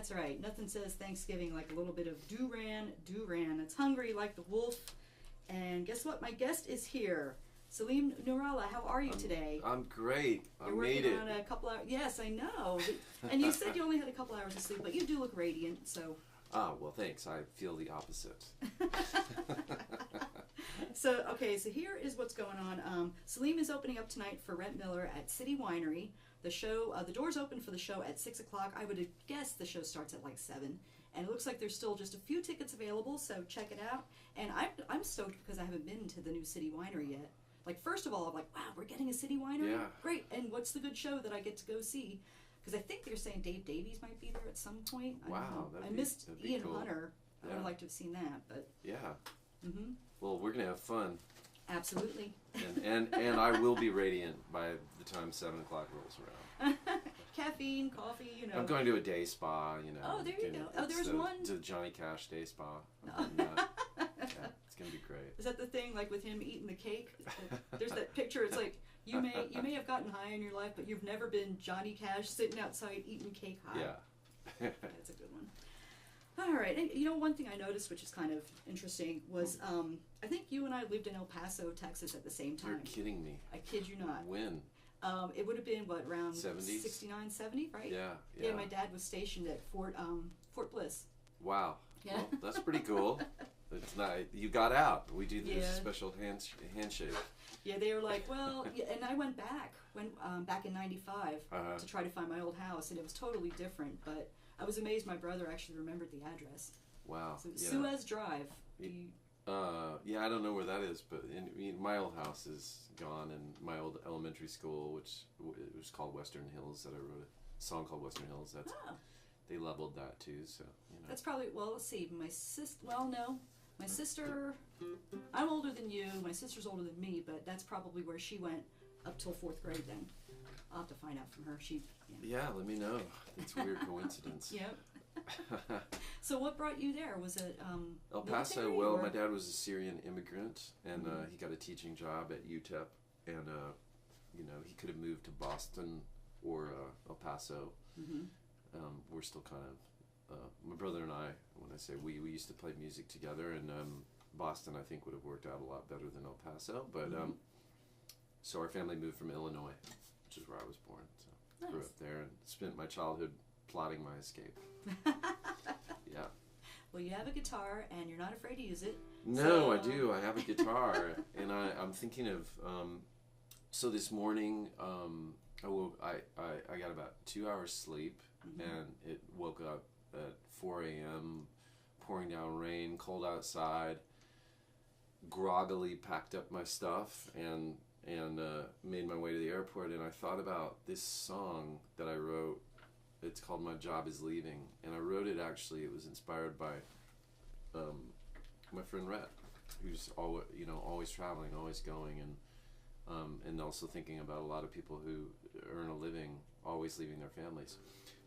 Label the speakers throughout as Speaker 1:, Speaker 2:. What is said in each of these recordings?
Speaker 1: That's right. Nothing says Thanksgiving like a little bit of Duran. It's hungry like the wolf. And guess what? My guest is here. Salim Nourallah, how are you today?
Speaker 2: I'm great.
Speaker 1: You're working on a couple hours. Yes, I know. And you said you only had a couple hours of sleep, but you do look radiant, so.
Speaker 2: Ah, well, thanks. I feel the opposite.
Speaker 1: So here is what's going on. Salim is opening up tonight for Rhett Miller at City Winery. The show, the doors open for the show at 6 o'clock. I would have guessed the show starts at like 7. And it looks like there's still just a few tickets available, so check it out. And I'm stoked because I haven't been to the new City Winery yet. Like, first of all, I'm like, wow, we're getting a City Winery?
Speaker 2: Yeah.
Speaker 1: Great. And what's the good show that I get to go see? Because I think they're saying Dave Davies might be there at some point.
Speaker 2: Wow.
Speaker 1: I missed Ian
Speaker 2: cool.
Speaker 1: Hunter. I
Speaker 2: Yeah.
Speaker 1: would like to have seen that, but.
Speaker 2: Yeah.
Speaker 1: Mm-hmm.
Speaker 2: Well, we're going to have fun.
Speaker 1: Absolutely.
Speaker 2: And I will be radiant by the time 7 o'clock rolls around.
Speaker 1: Caffeine, coffee, you know.
Speaker 2: I'm going to a day spa, you know.
Speaker 1: Oh, there you go. Oh, there's one.
Speaker 2: It's a Johnny Cash day spa.
Speaker 1: Oh.
Speaker 2: Yeah, it's going to be great.
Speaker 1: Is that the thing, like with him eating the cake? There's that picture, it's like, you may have gotten high in your life, but you've never been Johnny Cash sitting outside eating cake high.
Speaker 2: Yeah.
Speaker 1: That's a good one. All right, and you know, one thing I noticed, which is kind of interesting, was I think you and I lived in El Paso, Texas at the same time.
Speaker 2: You're kidding me.
Speaker 1: I kid you not.
Speaker 2: When?
Speaker 1: It would have been, what, around
Speaker 2: 70s?
Speaker 1: 69, 70, right?
Speaker 2: Yeah.
Speaker 1: Yeah, my dad was stationed at Fort Bliss.
Speaker 2: Wow.
Speaker 1: Yeah.
Speaker 2: Well, that's pretty cool. It's not, you got out. We do this
Speaker 1: Yeah.
Speaker 2: special handshake.
Speaker 1: Yeah, they were like, well, yeah, and I went back back in '95 to try to find my old house, and it was totally different. But I was amazed my brother actually remembered the address.
Speaker 2: Wow.
Speaker 1: So
Speaker 2: yeah.
Speaker 1: Suez Drive.
Speaker 2: Yeah, I don't know where that is, but my old house is gone, and my old elementary school, which it was called Western Hills, that I wrote a song called Western Hills. That's they leveled that too, so you know.
Speaker 1: That's probably, well, let's see, my sister. Well, no, my sister. I'm older than you. My sister's older than me, but that's probably where she went up till 4th grade. Then I'll have to find out from her.
Speaker 2: Yeah, let me know. It's a weird coincidence.
Speaker 1: Yep. So what brought you there? Was it
Speaker 2: El Paso?
Speaker 1: military,
Speaker 2: well,
Speaker 1: or?
Speaker 2: my dad was a Syrian immigrant, and he got a teaching job at UTEP, and you know, he could have moved to Boston or El Paso.
Speaker 1: Mm-hmm.
Speaker 2: We're still kind of my brother and I. When I say we used to play music together, and Boston I think would have worked out a lot better than El Paso, but so our family moved from Illinois, which is where I was born. So I grew up there and spent my childhood plotting my escape. Yeah.
Speaker 1: Well, you have a guitar and you're not afraid to use it.
Speaker 2: No,
Speaker 1: so,
Speaker 2: I do. I have a guitar, and I'm thinking of. So this morning, I got about 2 hours sleep, and it woke up at 4 a.m. pouring down rain, cold outside. Groggily packed up my stuff and made my way to the airport, and I thought about this song that I wrote. It's called "My Job Is Leaving," and I wrote it actually. It was inspired by my friend Rhett, who's always traveling, always going, and also thinking about a lot of people who earn a living always leaving their families.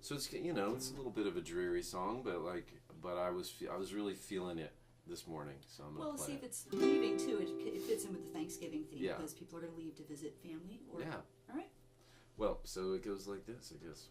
Speaker 2: So it's it's a little bit of a dreary song, but I was really feeling it this morning. So I'm gonna play
Speaker 1: if it's leaving too, it fits in with the Thanksgiving theme,
Speaker 2: Yeah.
Speaker 1: because people are going to leave to visit family. Or,
Speaker 2: Yeah.
Speaker 1: All right.
Speaker 2: Well, so it goes like this, I guess.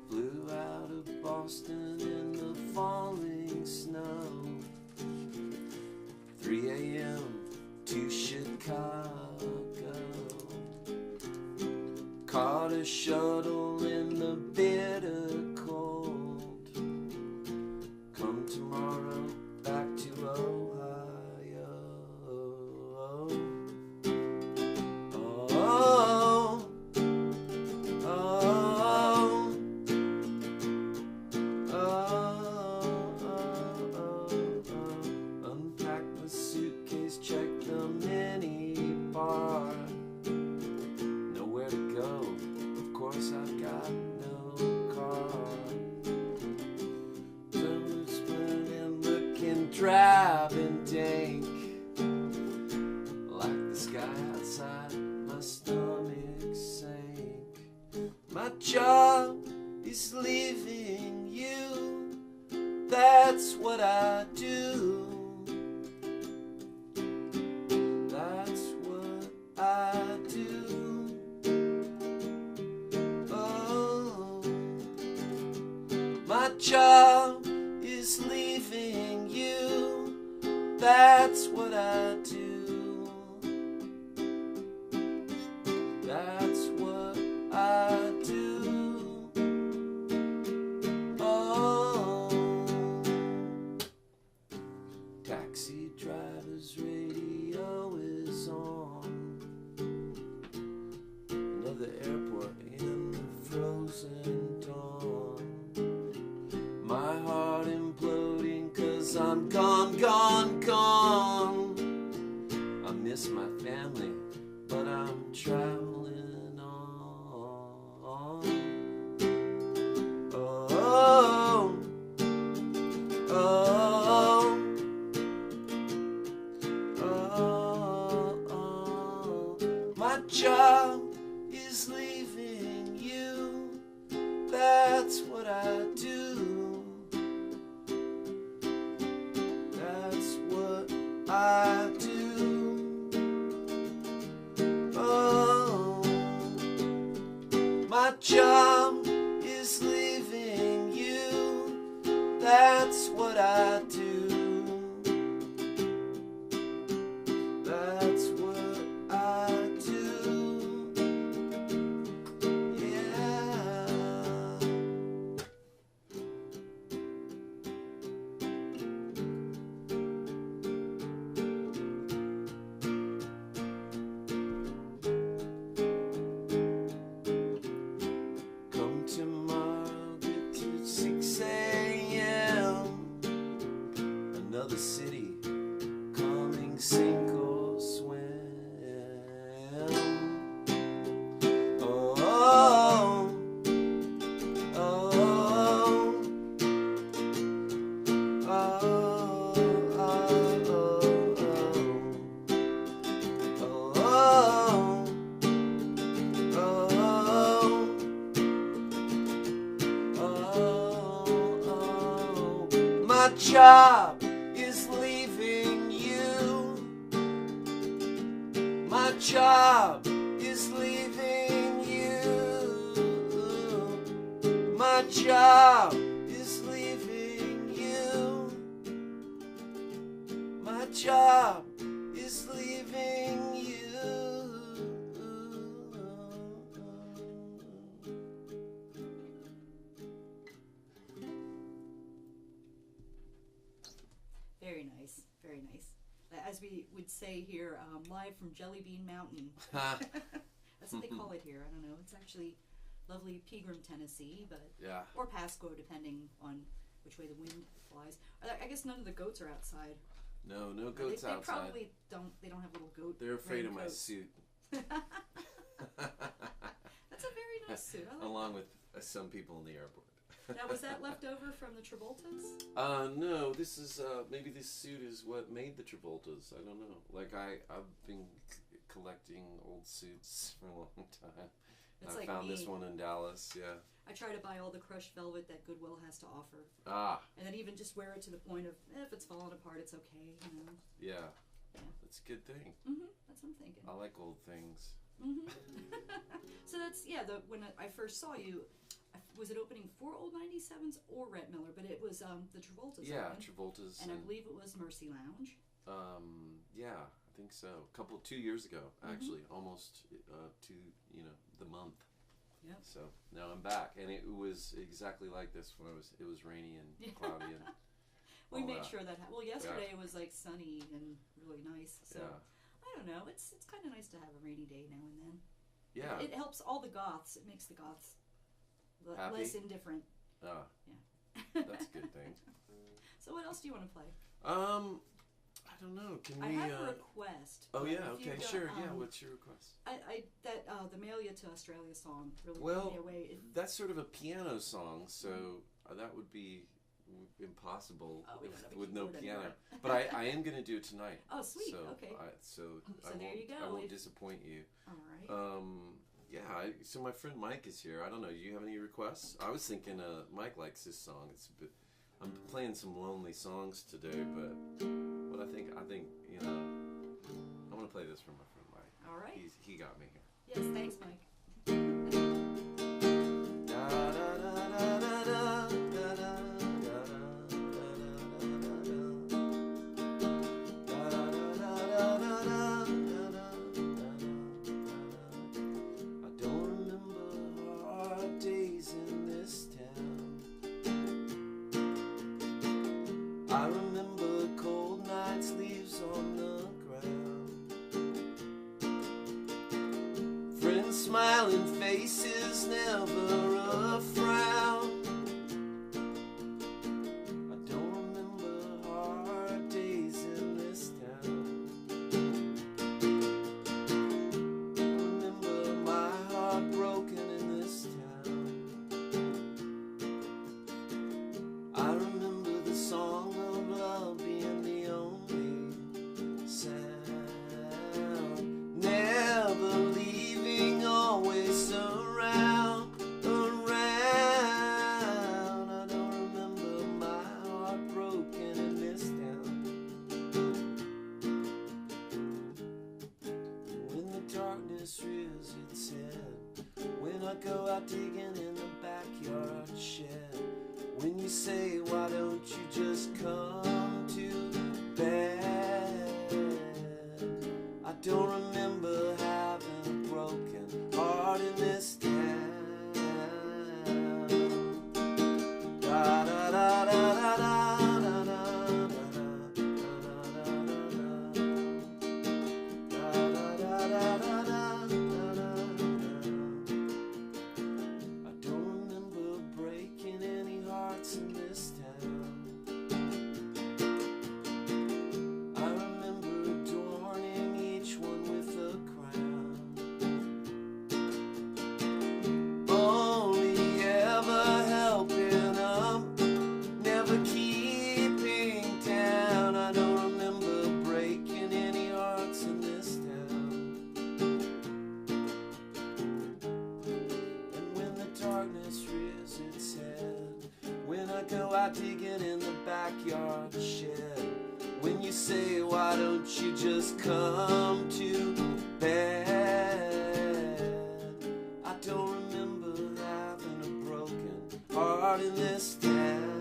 Speaker 2: Flew out of Boston in the falling snow, 3 a.m. to Chicago. Caught a shuttle in the bitter cold. Come tomorrow back to Ohio. Oh, unpack the suitcase, check the mini bar. Nowhere to go, of course I've got no I do. That's what I do. Oh, my job is leaving you. That's what I do. That's what I do. Oh, taxi driver's radio is on. Another airport in the frozen dawn. My heart imploding 'cause I'm gone, gone, gone. I miss my family, but I'm traveling on. Oh, oh, oh, oh. My job is leaving you. That's what I do. That's what I do. Oh, my job is leaving you. That's what I do. That's what I do. Yeah. Come tomorrow, get to 6 a.m. Another city, coming sink or swim. Oh, oh, oh, oh, oh, my job is leaving you. My job is leaving you. My job is leaving you. My job is leaving you.
Speaker 1: Very nice, very nice. As we would say here, live from Jelly Bean Mountain. That's what they call it here. I don't know. It's actually lovely Pegram, Tennessee, but
Speaker 2: Yeah.
Speaker 1: or Pasco, depending on which way the wind flies. I guess none of the goats are outside.
Speaker 2: No, no goats
Speaker 1: they
Speaker 2: outside.
Speaker 1: probably don't. They don't have little goat.
Speaker 2: They're afraid of my
Speaker 1: raincoats.
Speaker 2: suit.
Speaker 1: That's a very nice suit. I like
Speaker 2: Along with some people in the airport.
Speaker 1: that. Now, was that left over from the Travoltas?
Speaker 2: No, this is, maybe this suit is what made the Travoltas. I don't know. Like, I've been collecting old suits for a long time.
Speaker 1: It's
Speaker 2: I
Speaker 1: like
Speaker 2: found
Speaker 1: me.
Speaker 2: this one in Dallas, yeah.
Speaker 1: I try to buy all the crushed velvet that Goodwill has to offer.
Speaker 2: Ah,
Speaker 1: And then even just wear it to the point of, if it's falling apart, it's okay, you know.
Speaker 2: yeah.
Speaker 1: Yeah.
Speaker 2: That's a good thing.
Speaker 1: That's what I'm thinking.
Speaker 2: I like old things.
Speaker 1: So that's, when I first saw you, was it opening for Old 97s or Rhett Miller? But it was the Travoltas.
Speaker 2: Yeah,
Speaker 1: open,
Speaker 2: Travolta's.
Speaker 1: and I believe it was Mercy Lounge.
Speaker 2: Yeah, I think so. 2 years ago, actually, almost to the month.
Speaker 1: Yep.
Speaker 2: So now I'm back, and it was exactly like this when it was rainy and cloudy and.
Speaker 1: We
Speaker 2: all
Speaker 1: made
Speaker 2: that.
Speaker 1: sure that. Well, yesterday it was like sunny and really nice. So
Speaker 2: Yeah.
Speaker 1: I don't know. It's kind of nice to have a rainy day now and then.
Speaker 2: Yeah.
Speaker 1: It helps all the goths. It makes the goths
Speaker 2: Happy?
Speaker 1: less indifferent.
Speaker 2: Yeah. That's a good thing.
Speaker 1: So what else do you want to play?
Speaker 2: I don't know. Can we?
Speaker 1: I have a request.
Speaker 2: Oh
Speaker 1: but
Speaker 2: yeah.
Speaker 1: if
Speaker 2: Okay.
Speaker 1: you've got,
Speaker 2: Sure. Yeah. What's your request?
Speaker 1: The Mail You to Australia song really
Speaker 2: Well,
Speaker 1: blew me away.
Speaker 2: that's sort of a piano song, so that would be impossible
Speaker 1: we don't have a
Speaker 2: with no
Speaker 1: keyboard
Speaker 2: piano.
Speaker 1: anymore.
Speaker 2: But I am going to do it tonight.
Speaker 1: Oh, sweet.
Speaker 2: So
Speaker 1: Okay.
Speaker 2: So
Speaker 1: there you go.
Speaker 2: I won't
Speaker 1: If-
Speaker 2: disappoint you.
Speaker 1: All right.
Speaker 2: Yeah. So my friend Mike is here. I don't know. Do you have any requests? I was thinking Mike likes this song. It's a bit I'm playing some lonely songs today, but I think you know, I'm gonna play this for my friend Mike.
Speaker 1: All right.
Speaker 2: He got me here.
Speaker 1: Yes, thanks, Mike.
Speaker 2: I remember cold nights, leaves on the ground, friends smiling faces, never a frown. I don't remember hard days in this town. I remember my heart broken in this town. I remember the song of love being the only sound, never leaving, always around. I don't remember my heart broken in this town. When the darkness rears its head, when I go out digging in the backyard shed, when you say, why don't you just come to bed? I don't remember having a broken heart in this town. Da da da da da da da da da da da da. I don't remember breaking any hearts in this town. I remember adorning each one with a crown, only ever helping them, never keeping down. I don't remember breaking any hearts in this town. And when the darkness rears its head, when I go out digging in the backyard shed, when you say, why don't you just come to bed? I don't remember having a broken heart in this town.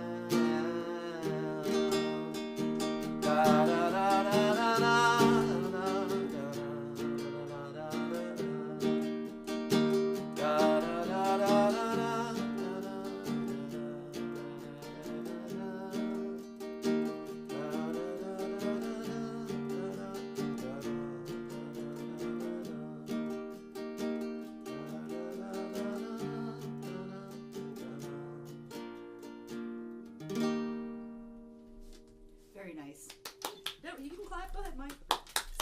Speaker 2: Da da da da da da.
Speaker 1: Very nice. No, you can clap. Go ahead, Mike.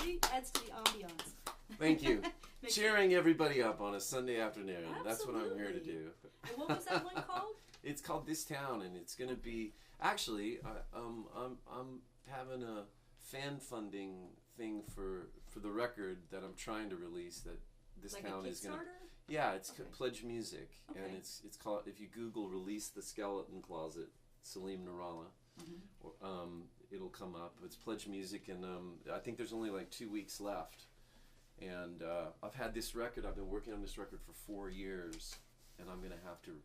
Speaker 1: See, adds to the ambiance.
Speaker 2: Thank you.
Speaker 1: Makes
Speaker 2: Cheering everybody up on a Sunday afternoon. That's what I'm here to
Speaker 1: Absolutely.
Speaker 2: do.
Speaker 1: And what was that one called?
Speaker 2: It's called This Town, and it's going to be actually. I'm having a fan funding thing for the record that I'm trying to release. That This
Speaker 1: Like
Speaker 2: Town
Speaker 1: a
Speaker 2: is going to.
Speaker 1: Kickstarter?
Speaker 2: Yeah, it's
Speaker 1: Okay.
Speaker 2: Pledge Music, and
Speaker 1: Okay.
Speaker 2: it's called. If you Google "Release the Skeleton Closet," Salim Nourallah,
Speaker 1: Mhm.
Speaker 2: or, it'll come up. It's Pledge Music, and I think there's only like 2 weeks left. And I've had this record. I've been working on this record for 4 years, and I'm gonna have to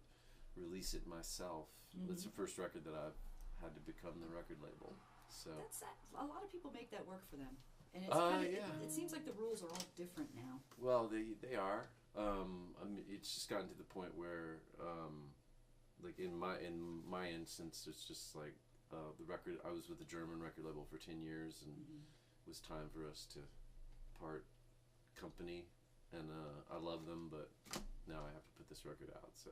Speaker 2: release it myself. It's the first record that I've had to become the record label. So
Speaker 1: That's a lot of people make that work for them, and it's
Speaker 2: yeah.
Speaker 1: it seems like the rules are all different now.
Speaker 2: well, they are. I mean, it's just gotten to the point where, like in my instance, it's just like the record. I was with the German record label for 10 years, and it was time for us to part company. And I love them, but now I have to put this record out. So.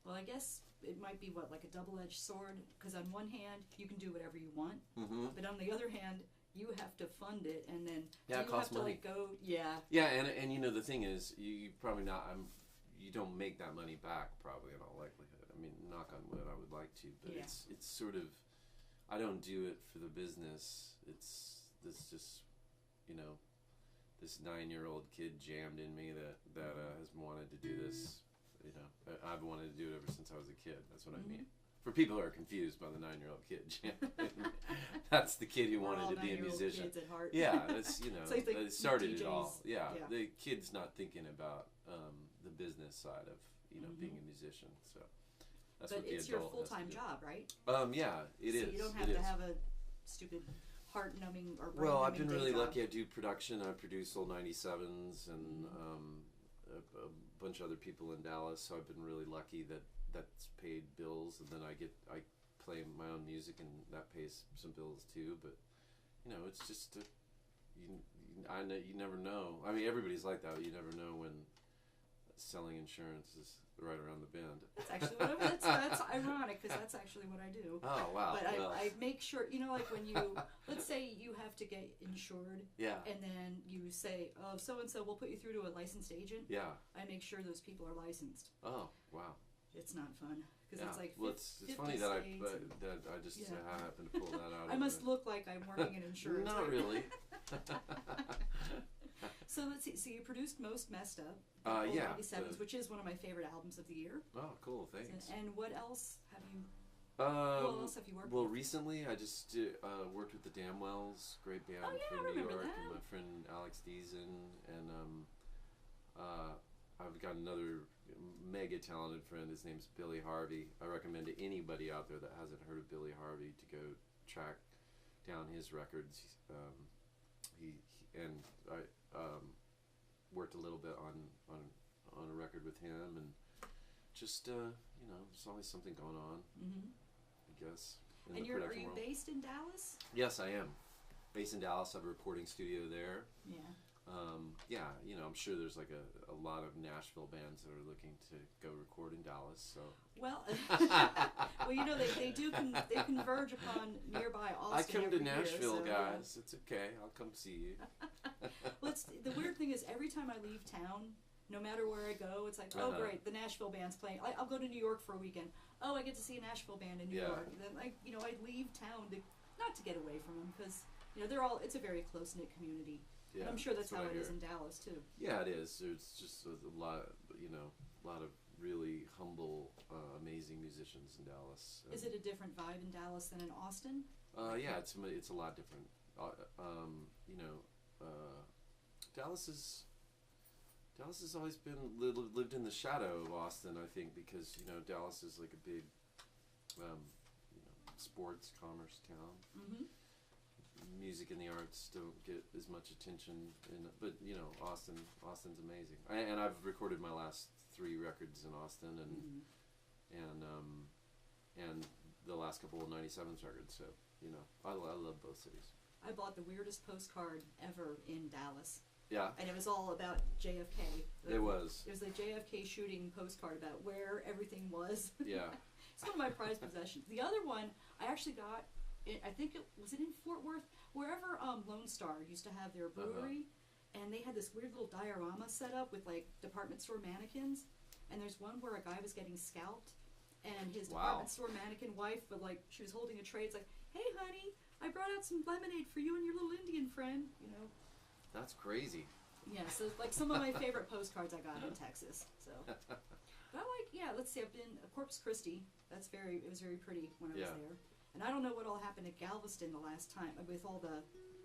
Speaker 1: Well, I guess it might be like a double-edged sword, because on one hand you can do whatever you want, but on the other hand you have to fund it, and then
Speaker 2: Yeah, it
Speaker 1: you
Speaker 2: costs
Speaker 1: have to
Speaker 2: money.
Speaker 1: like go. Yeah.
Speaker 2: Yeah, and you know the thing is, you probably not. You don't make that money back probably in all likelihood. I mean, knock on wood, I would like to, but
Speaker 1: Yeah.
Speaker 2: it's sort of. I don't do it for the business. It's just, you know, this 9-year-old kid jammed in me that has wanted to do this. You know, I've wanted to do it ever since I was a kid. That's what I mean. For people who are confused by the 9-year-old kid, that's the kid who wanted to be a musician.
Speaker 1: Kids at heart.
Speaker 2: Yeah, that's
Speaker 1: like the
Speaker 2: it started
Speaker 1: DJs.
Speaker 2: it all. Yeah,
Speaker 1: Yeah.
Speaker 2: the kid's not thinking about the business side of being a musician. So that's
Speaker 1: But
Speaker 2: what the
Speaker 1: it's your
Speaker 2: adult has to
Speaker 1: full-time
Speaker 2: do.
Speaker 1: job, right?
Speaker 2: Yeah, it is.
Speaker 1: So you don't have to have a stupid heart-numbing or brain-numbing
Speaker 2: Well, I've been really
Speaker 1: day job.
Speaker 2: lucky. I do production. I produce old 97s and a bunch of other people in Dallas. So I've been really lucky that that's paid bills, and then I play my own music, and that pays some bills too. But it's just you never know. I mean, everybody's like that. But you never know when selling insurance is right around the bend.
Speaker 1: That's actually that's ironic because that's actually what I do.
Speaker 2: Oh wow!
Speaker 1: But
Speaker 2: well.
Speaker 1: I make sure like when you let's say you have to get insured,
Speaker 2: Yeah.
Speaker 1: and then you say, oh, so and so, we'll put you through to a licensed agent.
Speaker 2: Yeah.
Speaker 1: I make sure those people are licensed.
Speaker 2: Oh wow!
Speaker 1: It's not fun because it's like
Speaker 2: well, it's
Speaker 1: 50
Speaker 2: funny that I just
Speaker 1: Yeah.
Speaker 2: happen to pull that out.
Speaker 1: I must look like I'm working in insurance.
Speaker 2: Not
Speaker 1: right?
Speaker 2: really.
Speaker 1: So let's see. So you produced Most Messed Up,
Speaker 2: yeah,
Speaker 1: 97s, which is one of my favorite albums of the year.
Speaker 2: Oh, cool! Thanks.
Speaker 1: And what else have you? What else have you worked
Speaker 2: Well,
Speaker 1: with?
Speaker 2: recently I just worked with the Damwells, great band
Speaker 1: Oh, yeah, I
Speaker 2: from New
Speaker 1: remember
Speaker 2: York,
Speaker 1: that.
Speaker 2: and my friend Alex Deason, and I've got another mega talented friend. His name's Billy Harvey. I recommend to anybody out there that hasn't heard of Billy Harvey to go track down his records. I worked a little bit on a record with him, and just there's always something going on.
Speaker 1: Mm-hmm.
Speaker 2: I guess. In
Speaker 1: And
Speaker 2: the
Speaker 1: are
Speaker 2: production
Speaker 1: you
Speaker 2: world.
Speaker 1: based in Dallas?
Speaker 2: Yes, I am. Based in Dallas, I have a recording studio there.
Speaker 1: Yeah.
Speaker 2: I'm sure there's like a lot of Nashville bands that are looking to go record in Dallas. So.
Speaker 1: Well, they they converge upon nearby Austin.
Speaker 2: I come to
Speaker 1: every year,
Speaker 2: Nashville,
Speaker 1: so,
Speaker 2: guys. It's okay. I'll come see you.
Speaker 1: Well, the weird thing is every time I leave town, no matter where I go, it's like, oh great, the Nashville band's playing. I'll go to New York for a weekend. Oh, I get to see a Nashville band in New York. And then I leave town not to get away from them because it's a very close knit community.
Speaker 2: Yeah,
Speaker 1: and I'm sure that's how
Speaker 2: what I
Speaker 1: it is
Speaker 2: hear.
Speaker 1: in Dallas too.
Speaker 2: Yeah, it is. There's just a lot, a lot of really humble, amazing musicians in Dallas.
Speaker 1: Is it a different vibe in Dallas than in Austin?
Speaker 2: Yeah, it's a lot different. Dallas has always been lived in the shadow of Austin, I think, because Dallas is like a big, sports commerce town.
Speaker 1: Mm-hmm.
Speaker 2: Music and the arts don't get as much attention, but Austin's amazing. And I've recorded my last 3 records in Austin, and the last couple of 97s records. So I love both cities.
Speaker 1: I bought the weirdest postcard ever in Dallas.
Speaker 2: Yeah.
Speaker 1: And it was all about JFK.
Speaker 2: It was.
Speaker 1: It was the JFK shooting postcard about where everything was.
Speaker 2: Yeah.
Speaker 1: It's one of my prized possessions. The other one I actually got, I think it was in Fort Worth, wherever Lone Star used to have their brewery, and they had this weird little diorama set up with like department store mannequins, and there's one where a guy was getting scalped, and his department store mannequin wife, but like she was holding a tray. It's like, hey honey, I brought out some lemonade for you and your little Indian friend.
Speaker 2: That's crazy.
Speaker 1: Yeah, so like some of my favorite postcards I got in Texas. So, but let's see. I've been Corpus Christi. It was very pretty when I was there. And I don't know what all happened at Galveston the last time with all the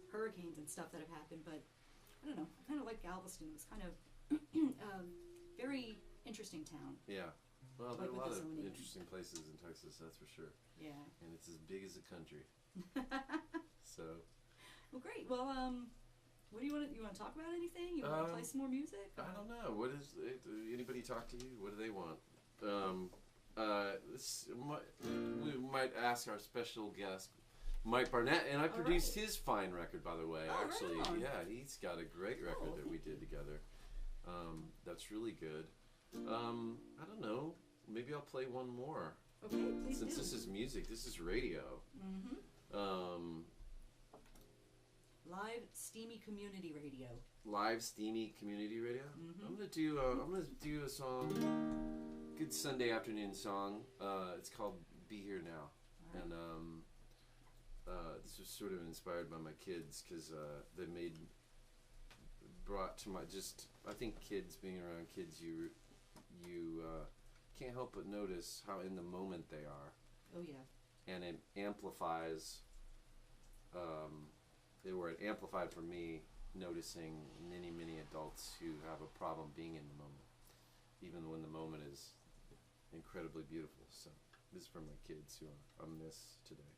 Speaker 1: hurricanes and stuff that have happened, but I don't know. I kind of like Galveston. It was kind of very interesting town.
Speaker 2: Yeah. Well, there are a lot of
Speaker 1: so
Speaker 2: interesting places in Texas, that's for sure.
Speaker 1: Yeah.
Speaker 2: And it's as big as a country. So.
Speaker 1: Well, great. Well, what do you want to? You want to talk about anything? You want to play some more music?
Speaker 2: I don't know. What is it? Anybody talk to you? What do they want? We might ask our special guest, Mike Barnett, and I produced his fine record, by the way. Actually,
Speaker 1: right on.
Speaker 2: Yeah, he's got a great record that we did together. That's really good. I don't know. Maybe I'll play one more.
Speaker 1: Okay, please
Speaker 2: Since
Speaker 1: do.
Speaker 2: this is music, this is radio.
Speaker 1: Mm-hmm. Live steamy community radio.
Speaker 2: Live steamy community radio.
Speaker 1: Mm-hmm.
Speaker 2: I'm gonna do a song, good Sunday afternoon song. It's called "Be Here Now,"
Speaker 1: Right.
Speaker 2: and this was sort of inspired by my kids because they brought to my I think kids, being around kids, you can't help but notice how in the moment they are.
Speaker 1: Oh yeah.
Speaker 2: And it amplifies. It amplified for me noticing many adults who have a problem being in the moment, even when the moment is incredibly beautiful. So this is for my kids who are a miss today.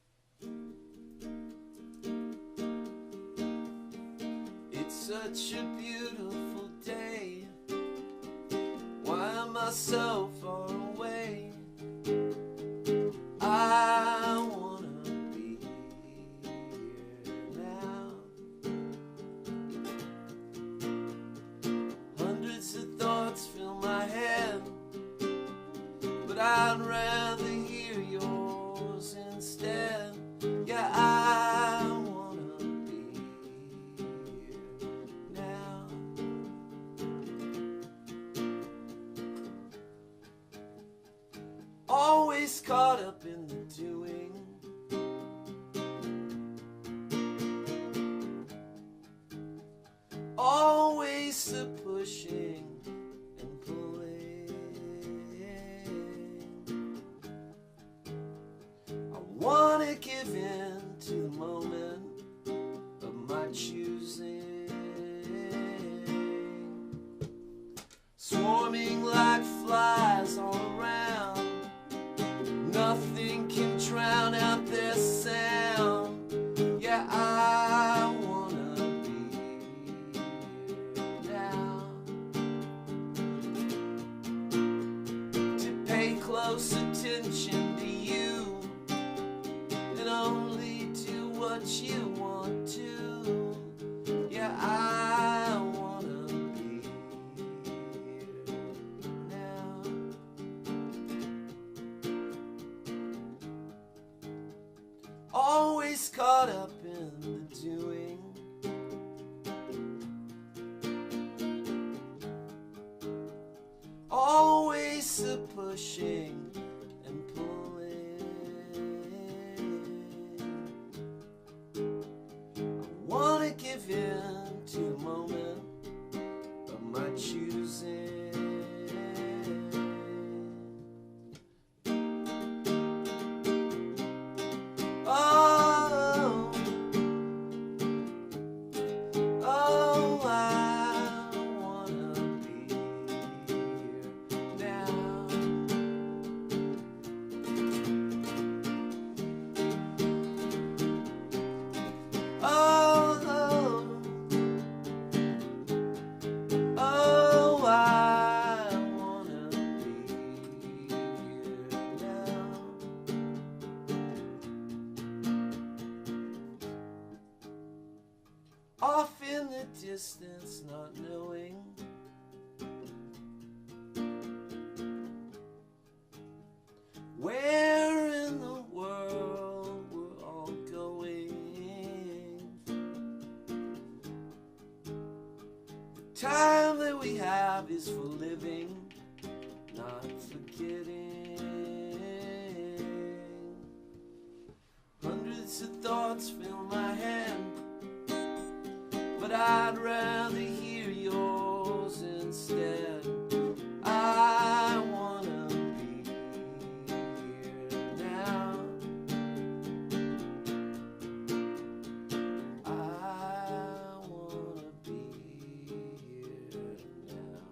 Speaker 2: It's such a beautiful day. Why am I so far away? I wanna be here now. Hundreds of thoughts fill my head, but I'd rather hear yours instead. Yeah, I wanna be here now. Always caught up in the doing. Always the pushing and pulling. I wanna give in to the moment of my choosing. Swarming like flies all around. Nothing can drown out their sound. Yeah, I wanna be here now. To pay close attention to you and only do what you want to. Yeah, I wanna be here now. Always caught up in the doing. Always the pushing and pulling. I wanna give in to the moment of my choosing. Off in the distance, not knowing where in the world we're all going. The time that we have is for living, not forgetting. Hundreds of thoughts fill my head, but I'd rather hear yours instead. I wanna be here now. I wanna be here now.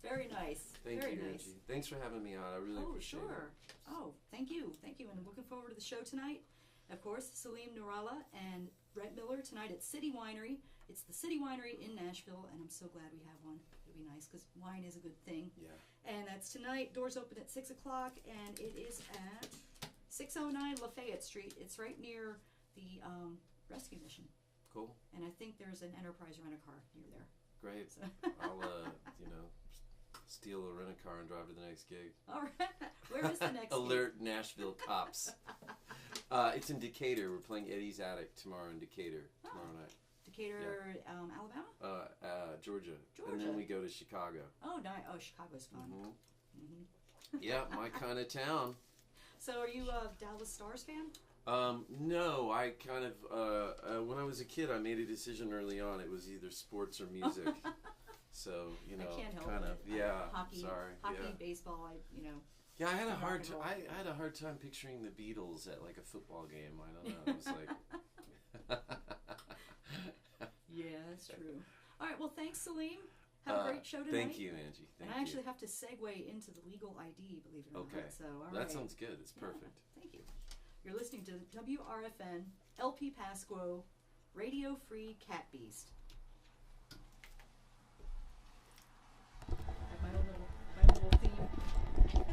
Speaker 1: Very nice.
Speaker 2: Thank
Speaker 1: Very
Speaker 2: you,
Speaker 1: nice.
Speaker 2: Angie. Thanks for having me on. I really appreciate
Speaker 1: Sure. Oh, thank you. Thank you. And looking forward to the show tonight. Of course, SALIM NOURALLAH and Brett Miller tonight at City Winery. It's the City Winery in Nashville, and I'm so glad we have one. It'll be nice because wine is a good thing.
Speaker 2: Yeah.
Speaker 1: And that's tonight. Doors open at 6 o'clock, and it is at 609 Lafayette Street. It's right near the rescue mission.
Speaker 2: Cool.
Speaker 1: And I think there's an Enterprise rent-a-car near there.
Speaker 2: Great.
Speaker 1: So.
Speaker 2: I'll, steal a rent-a-car and drive to the next gig.
Speaker 1: All right. Where is the next
Speaker 2: Alert Nashville cops. It's in Decatur. We're playing Eddie's Attic tomorrow in Decatur, tomorrow night.
Speaker 1: Decatur, Alabama?
Speaker 2: Georgia.
Speaker 1: Georgia.
Speaker 2: And then we go to Chicago.
Speaker 1: Oh, nice. Oh, Chicago's fun.
Speaker 2: Yeah, my kind of town.
Speaker 1: So are you a Dallas Stars fan?
Speaker 2: No, I kind of when I was a kid, I made a decision early on. It was either sports or music. So
Speaker 1: I can't help
Speaker 2: kind of
Speaker 1: it.
Speaker 2: yeah.
Speaker 1: Hockey,
Speaker 2: Sorry.
Speaker 1: hockey,
Speaker 2: Yeah.
Speaker 1: baseball.
Speaker 2: Yeah, I had a
Speaker 1: rock
Speaker 2: hard
Speaker 1: and roll.
Speaker 2: I had a hard time picturing the Beatles at like a football game. I don't know. It was like.
Speaker 1: Yeah, that's true. All right. Well, thanks, Salim. Have a great show tonight.
Speaker 2: Thank you, Angie. Thank
Speaker 1: and I
Speaker 2: you.
Speaker 1: actually have to segue into the legal ID, believe it or
Speaker 2: Okay.
Speaker 1: not. So, all
Speaker 2: That
Speaker 1: right.
Speaker 2: sounds good. It's perfect.
Speaker 1: Yeah, thank you. You're listening to WRFN, LP Pasquo, Radio Free Cat Beast. I have my own little theme.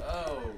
Speaker 2: Oh.